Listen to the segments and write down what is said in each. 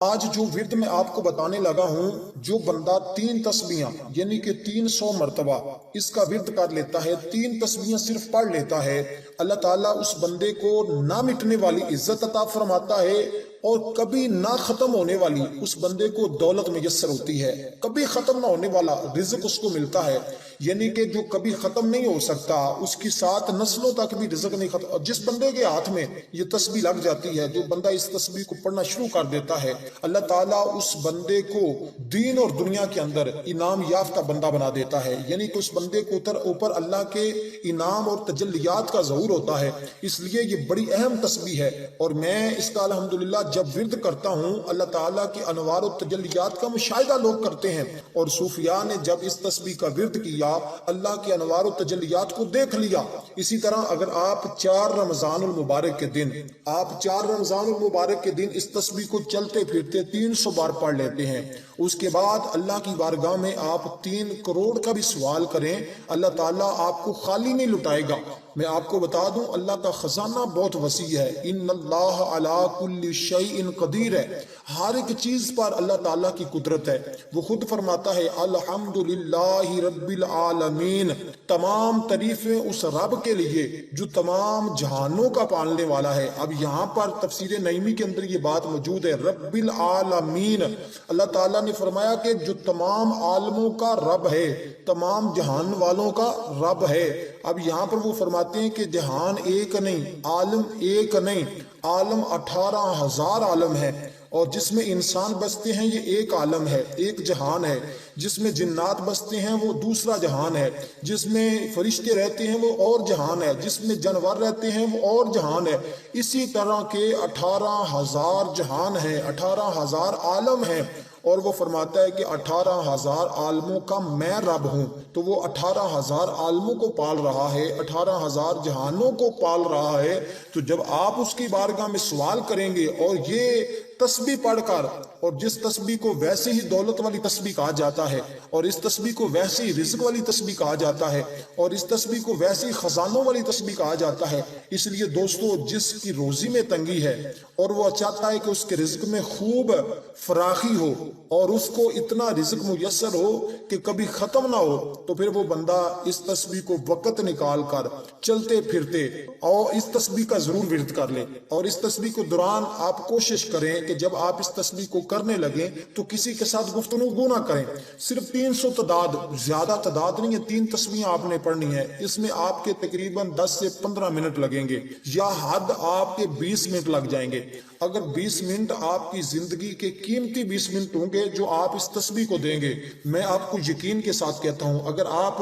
آج جو ورد میں آپ کو بتانے لگا ہوں، جو بندہ 3 تسبیحاں یعنی کہ 300 مرتبہ اس کا ورد کر لیتا ہے، 3 تسبیحاں صرف پڑھ لیتا ہے، اللہ تعالیٰ اس بندے کو نہ مٹنے والی عزت عطا فرماتا ہے اور کبھی نہ ختم ہونے والی اس بندے کو دولت میسر ہوتی ہے، کبھی ختم نہ ہونے والا رزق اس کو ملتا ہے، یعنی کہ جو کبھی ختم نہیں ہو سکتا، اس کی 7 نسلوں تک بھی رزق نہیں ختم۔ اور جس بندے کے ہاتھ میں یہ تسبیح لگ جاتی ہے، جو بندہ اس تسبیح کو پڑھنا شروع کر دیتا ہے، اللہ تعالیٰ اس بندے کو دین اور دنیا کے اندر انعام یافتہ بندہ بنا دیتا ہے، یعنی کہ اس بندے کو اوپر اللہ کے انعام اور تجلیات کا ظہور ہوتا ہے۔ اس لیے یہ بڑی اہم تسبیح ہے، اور میں اس کا الحمدللہ جب ورد کرتا ہوں، اللہ تعالیٰ کی انوار و تجلیات کا مشاہدہ لوگ کرتے ہیں، اور صوفیاء نے جب اس تسبیح کا ورد کیا، اللہ کی انوار و تجلیات کو دیکھ لیا۔ اسی طرح اگر آپ 4 رمضان المبارک کے دن اس تسبیح کو چلتے پھرتے 300 بار پڑھ لیتے ہیں، اس کے بعد اللہ کی بارگاہ میں آپ 3 کروڑ کا بھی سوال کریں، اللہ تعالیٰ آپ کو خالی نہیں لٹائے گا۔ میں آپ کو بتا دوں، اللہ کا خزانہ بہت وسیع ہے، ان اللہ علی کل شیء قدیر ہے، ہر ایک چیز پر اللہ تعالیٰ کی قدرت ہے۔ وہ خود فرماتا ہے الحمدللہ رب العالمین، تمام تعریفیں اس رب کے لیے جو تمام جہانوں کا پالنے والا ہے۔ اب یہاں پر تفسیر نعیمی کے اندر یہ بات موجود ہے، رب العالمین، اللہ تعالیٰ نے فرمایا کہ جو تمام عالموں کا رب ہے، تمام جہان والوں کا رب ہے۔ اب یہاں پر وہ فرماتے ہیں کہ جہان ایک نہیں، عالم ایک نہیں، عالم 18,000 عالم ہے، اور جس میں انسان بستے ہیں یہ ایک عالم ہے، ایک جہان ہے، جس میں جنات بستے ہیں وہ دوسرا جہان ہے، جس میں فرشتے رہتے ہیں وہ اور جہان ہے، جس میں جانور رہتے ہیں وہ اور جہان ہے۔ اسی طرح کے 18,000 جہان ہیں، 18,000 عالم ہیں، اور وہ فرماتا ہے کہ 18,000 عالموں کا میں رب ہوں۔ تو وہ 18,000 عالموں کو پال رہا ہے، 18,000 جہانوں کو پال رہا ہے۔ تو جب آپ اس کی بارگاہ میں سوال کریں گے، اور یہ تسبیح پڑھ کر، اور جس تسبیح کو ویسے ہی دولت والی تسبیح کہا جاتا ہے، اور اس تسبیح کو ویسے ہی رزق والی تسبیح کہا جاتا ہے، اور اس تسبیح کو ویسے ہی خزانوں والی تسبیح کہا جاتا ہے۔ اس لیے دوستو، جس کی روزی میں تنگی ہے اور وہ چاہتا ہے کہ اس کے رزق میں خوب فراخی ہو، اور اس کو اتنا رزق میسر ہو کہ کبھی ختم نہ ہو، تو پھر وہ بندہ اس تسبیح کو وقت نکال کر چلتے پھرتے اور اس تسبیح کا ضرور ورد کر لیں۔ اور اس تسبیح کو دوران آپ کوشش کریں کہ جب آپ اس تسبیح کو کرنے لگیں تو کسی کے ساتھ گفتگو نہ کریں۔ صرف 300 تعداد، زیادہ تعداد نہیں ہے، 3 تسبیح آپ نے پڑھنی ہے، اس میں آپ کے تقریباً 10 سے 15 منٹ لگیں گے، یا حد آپ کے 20 منٹ لگ جائیں گے۔ اگر 20 منٹ آپ کی زندگی کے قیمتی 20 منٹ ہوں گے جو آپ اس تسبیح کو دیں گے، میں آپ کو یقین کے ساتھ کہتا ہوں، اگر آپ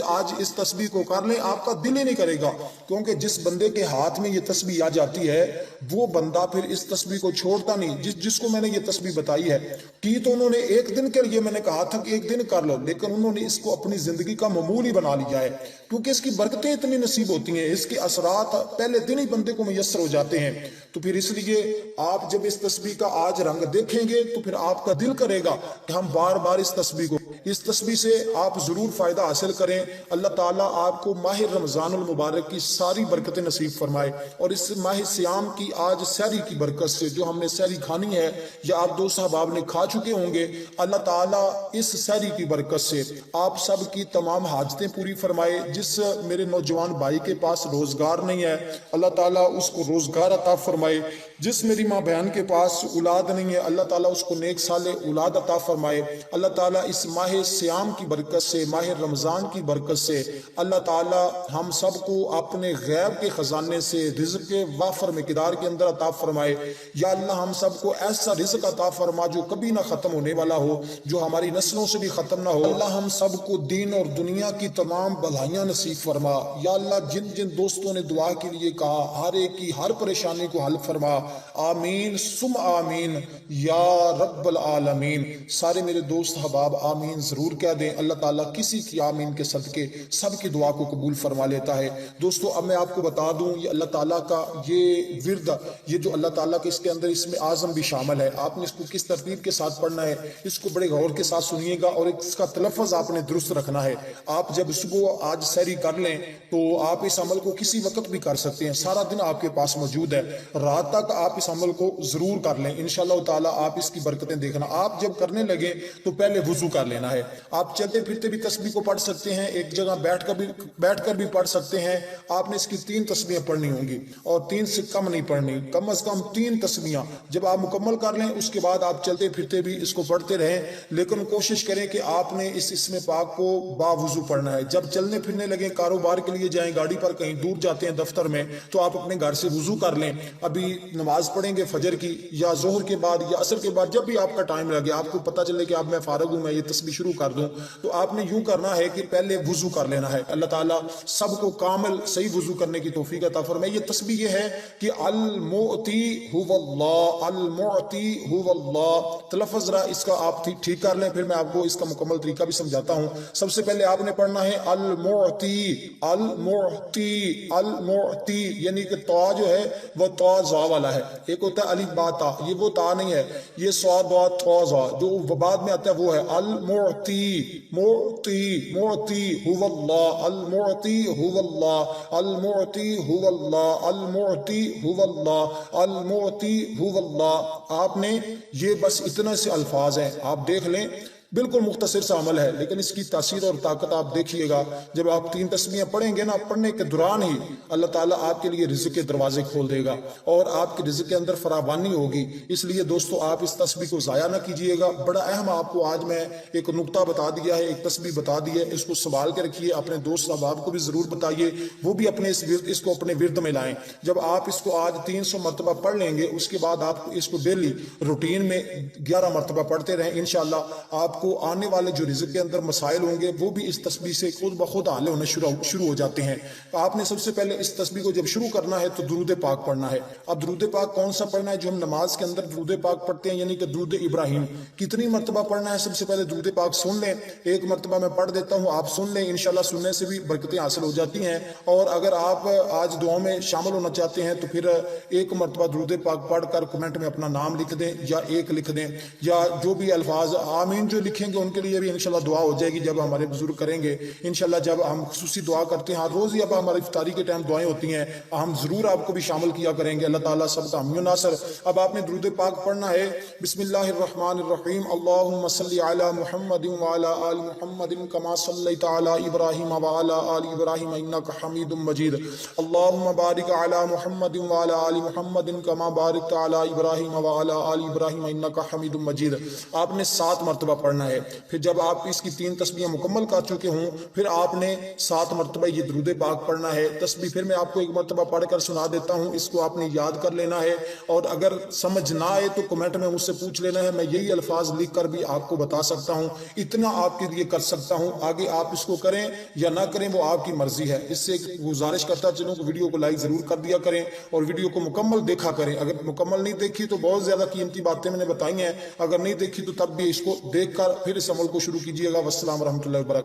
آج اس تسبیح کو کر لیں، آپ کا دل ہی نہیں کرے گا، کیونکہ جس بندے کے ہاتھ میں یہ تسبیح آ جاتی ہے، وہ بندہ پھر اس تسبیح کو چھوڑتا نہیں۔ جس کو میں نے یہ تسبیح بتائی ہے، کی تو انہوں نے ایک دن کے لیے، میں نے کہا تھا کہ ایک دن کر لو، لیکن انہوں نے اس کو اپنی زندگی کا معمول ہی بنا لیا ہے، کیونکہ اس کی برکتیں اتنی نصیب ہوتی ہیں، اس کے اثرات پہلے دن ہی بندے کو میسر ہو جاتے ہیں۔ تو پھر اس لیے آپ جب اس تسبیح کا آج رنگ دیکھیں گے تو پھر آپ کا دل کرے گا کہ ہم بار بار اس تسبیح سے آپ ضرور فائدہ حاصل کریں۔ اللہ تعالیٰ آپ کو ماہ رمضان المبارک کی ساری برکتیں نصیب فرمائے، اور اس ماہ سیام کی آج سحری کی برکت سے، جو ہم نے سحری کھانی ہے یا آپ دوست احباب نے کھا چکے ہوں گے، اللہ تعالیٰ اس سحری کی برکت سے آپ سب کی تمام حاجتیں پوری فرمائے۔ جس میرے نوجوان بھائی کے پاس روزگار نہیں ہے، اللہ تعالیٰ اس کو روزگار عطا فرمائے۔ جس میری ماں بہن کے پاس اولاد نہیں ہے، اللہ تعالیٰ اس کو نیک صالح اولاد عطا فرمائے۔ اللہ تعالیٰ اس ماہ سیام کی برکت سے، ماہ رمضان کی برکت سے، اللہ تعالیٰ ہم سب کو اپنے غیب کے خزانے سے رزق کے وافر مقدار کے اندر عطا فرمائے۔ یا اللہ ہم سب کو ایسا رزق عطا فرما جو کبھی نہ ختم ہونے والا ہو، جو ہماری نسلوں سے بھی ختم نہ ہو۔ اللہ ہم سب کو دین اور دنیا کی تمام بھلائیاں نصیب فرما۔ یا اللہ جن جن دوستوں نے دعا کے لیے کہا، ہر ایک کی ہر پریشانی کو حل فرما، آمین سم آمین یا رب العالمین۔ سارے میرے دوست احباب آمین ضرور کہہ دیں، اللہ تعالیٰ کسی کی آمین کے صدقے سب کی دعا کو قبول فرما لیتا ہے۔ دوستو اب میں آپ کو بتا دوں، یہ اللہ تعالیٰ کا یہ ورد، یہ جو اللہ تعالیٰ کے اس کے اندر اسم اعظم بھی شامل ہے، آپ نے اس کو کس ترتیب کے ساتھ پڑھنا ہے، اس کو بڑے غور کے ساتھ سنیے گا، اور اس کا تلفظ آپ نے درست رکھنا ہے۔ آپ جب صبح آج سحری کر لیں تو آپ اس عمل کو کسی وقت بھی کر سکتے ہیں، سارا دن آپ کے پاس موجود ہے، رات تک آپ اس عمل کو ضرور کر لیں، انشاءاللہ تعالیٰ آپ اس کی برکتیں دیکھنا۔ آپ جب کرنے لگیں تو پہلے وضو کر لینا ہے۔ آپ چلتے پھرتے بھی تسبیح کو پڑھ سکتے ہیں، ایک جگہ بیٹھ کر بھی پڑھ سکتے ہیں۔ آپ نے اس کی 3 تسبیحیں پڑھنی ہوں گی اور 3 سے کم نہیں پڑھنی، کم از کم 3 تسبیحاں جب آپ مکمل کر لیں اس کے بعد آپ چلتے پھرتے بھی اس کو پڑھتے رہیں، لیکن کوشش کریں کہ آپ نے اس اسم پاک کو باوضو پڑھنا ہے۔ جب چلنے پھرنے لگیں، کاروبار کے لیے جائیں، گاڑی پر کہیں دور جاتے ہیں دفتر میں، تو آپ اپنے گھر سے وضو کر لیں۔ ابھی نماز پڑھیں گے فجر کی یا ظہر کے بعد یا عصر کے بعد، جب بھی آپ کا ٹائم لگے، آپ کو پتہ چلے کہ اب میں فارغ ہوں، میں یہ تسبیح شروع کر دوں، تو آپ نے یوں کرنا ہے کہ پہلے وضو کر لینا ہے۔ اللہ تعالیٰ سب کو کامل صحیح وضو کرنے کی توفیق عطا فرمائے۔ یہ تسبیح یہ ہے کہ المعطی هو اللہ، المعطی هو اللہ۔ تلفظ ذرا اس کا آپ ٹھیک کر لیں، پھر میں آپ کو اس کا مکمل طریقہ بھی سمجھاتا ہوں۔ سب سے پہلے آپ نے پڑھنا ہے المعطی، المعطی، المعطی، یعنی کہ تا جو ہے وہ تا زا والا ہے۔ ایک ہوتا ہے الف با تا، یہ وہ تا نہیں ہے، یہ صاد با تا زا جو بعد میں آتا ہے وہ ہے المعطی، معطی، معطی هو اللہ، المعطی هو اللہ، المعطی هو اللہ، المعطی هو اللہ، المعطی هو اللہ۔ آپ نے یہ بس اتنے سے الفاظ ہیں، آپ دیکھ لیں، بالکل مختصر سا عمل ہے، لیکن اس کی تاثیر اور طاقت آپ دیکھیے گا۔ جب آپ 3 تسبیحیں پڑھیں گے نا، پڑھنے کے دوران ہی اللہ تعالیٰ آپ کے لیے رزق کے دروازے کھول دے گا اور آپ کے رزق کے اندر فراوانی ہوگی۔ اس لیے دوستو آپ اس تسبیح کو ضائع نہ کیجیے گا۔ بڑا اہم آپ کو آج میں ایک نقطہ بتا دیا ہے، ایک تسبیح بتا دی ہے، اس کو سنبھال کے رکھیے، اپنے دوست احباب کو بھی ضرور بتائیے، وہ بھی اپنے اس کو اپنے ورد میں لائیں۔ جب آپ اس کو آج 300 مرتبہ پڑھ لیں گے، اس کے بعد آپ اس کو ڈیلی روٹین میں 11 مرتبہ پڑھتے رہیں، انشاءاللہ آپ کو آنے والے جو رزق کے اندر مسائل ہوں گے وہ بھی اس تسبیح سے خود بخود حل ہونا شروع ہو جاتے ہیں۔ آپ نے سب سے پہلے اس تسبیح کو جب شروع کرنا ہے تو درود پاک پڑھنا ہے۔ اب درود پاک کون سا پڑھنا ہے؟ جو ہم نماز کے اندر درود پاک پڑھتے ہیں، یعنی کہ درود ابراہیم۔ کتنی مرتبہ پڑھنا ہے؟ سب سے پہلے درود پاک سن لیں، 1 مرتبہ میں پڑھ دیتا ہوں، آپ سن لیں، انشاءاللہ سننے سے بھی برکتیں حاصل ہو جاتی ہیں۔ اور اگر آپ آج دعا میں شامل ہونا چاہتے ہیں تو پھر 1 مرتبہ درود پاک پڑھ کر کمنٹ میں اپنا نام لکھ دیں یا 1 لکھ دیں، یا جو بھی الفاظ آمین جو لکھیں گے ان کے لیے بھی انشاءاللہ دعا ہو جائے گی جب ہمارے بزرگ کریں گے۔ انشاءاللہ جب ہم خصوصی دعا کرتے ہیں، روز ہی اب ہماری افطاری کے ٹائم دعائیں ہوتی ہیں، ہم ضرور آپ کو بھی شامل کیا کریں گے۔ اللہ تعالیٰ سب کا حامی و ناصر۔ اب آپ نے درود پاک پڑھنا ہے، بسم اللہ الرحمن الرحیم، اللہم صلی علی محمد وعلی آل محمد کما صلیت علی ابراہیم وعلی آل ابراہیم انک حمید مجید، اللہم بارک علی محمد وعلی آل محمد کما بارکت علی ابراہیم وعلی آل ابراہیم انک حمید مجید۔ آپ نے 7 مرتبہ پڑھنا ہے۔ پھر جب آپ اس کی 3 تسبیحیں مکمل کر چکے ہوں، پھر آپ نے 7 مرتبہ یہ درود پاک پڑھنا ہے۔ تسبیح پھر میں آپ کو 1 مرتبہ پڑھ کر سنا دیتا ہوں، اس کو آپ نے یاد کر لینا ہے، اور اگر سمجھ نہ آئے تو کمنٹ میں مجھ سے پوچھ لینا ہے، میں یہی الفاظ لکھ کر بھی آپ کو بتا سکتا ہوں، اتنا آپ کے لیے کر سکتا ہوں۔ آگے آپ اس کو کریں یا نہ کریں وہ آپ کی مرضی ہے۔ اس سے ایک گزارش کرتا چلوں کہ ویڈیو کو لائک ضرور کر دیا کریں اور ویڈیو کو مکمل دیکھا کریں۔ اگر مکمل نہیں دیکھی تو بہت زیادہ قیمتی باتیں میں نے بتائی ہیں، اگر نہیں دیکھی تو تب بھی اس کو دیکھ کر پھر اس عمل کو شروع کیجیے گا۔ والسلام ورحمۃ اللہ وبرکاتہ۔